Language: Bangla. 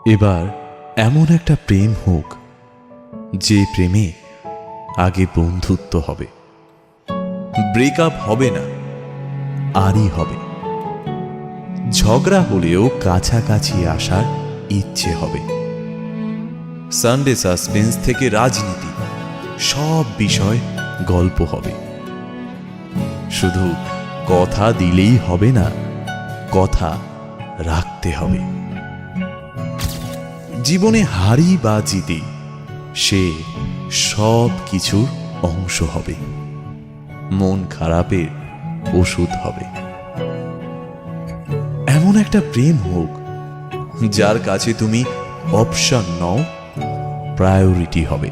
এবার এমন একটা প্রেম হোক যে প্রেমে আগে বন্ধুত্ব হবে, ব্রেকআপ হবে না, আরই হবে। ঝগড়া হলেও কাছাকাছি আসার ইচ্ছে হবে। সানডে সাসপেন্স থেকে রাজনীতি, সব বিষয় গল্প হবে। শুধু কথা দিলেই হবে না, কথা রাখতে হবে। জীবনে হারি বা জিতি, সে সব কিছুর অংশ হবে, মন খারাপের ওষুধ হবে। এমন একটা প্রেম হোক যার কাছে তুমি অপশন নও, প্রায়োরিটি হবে।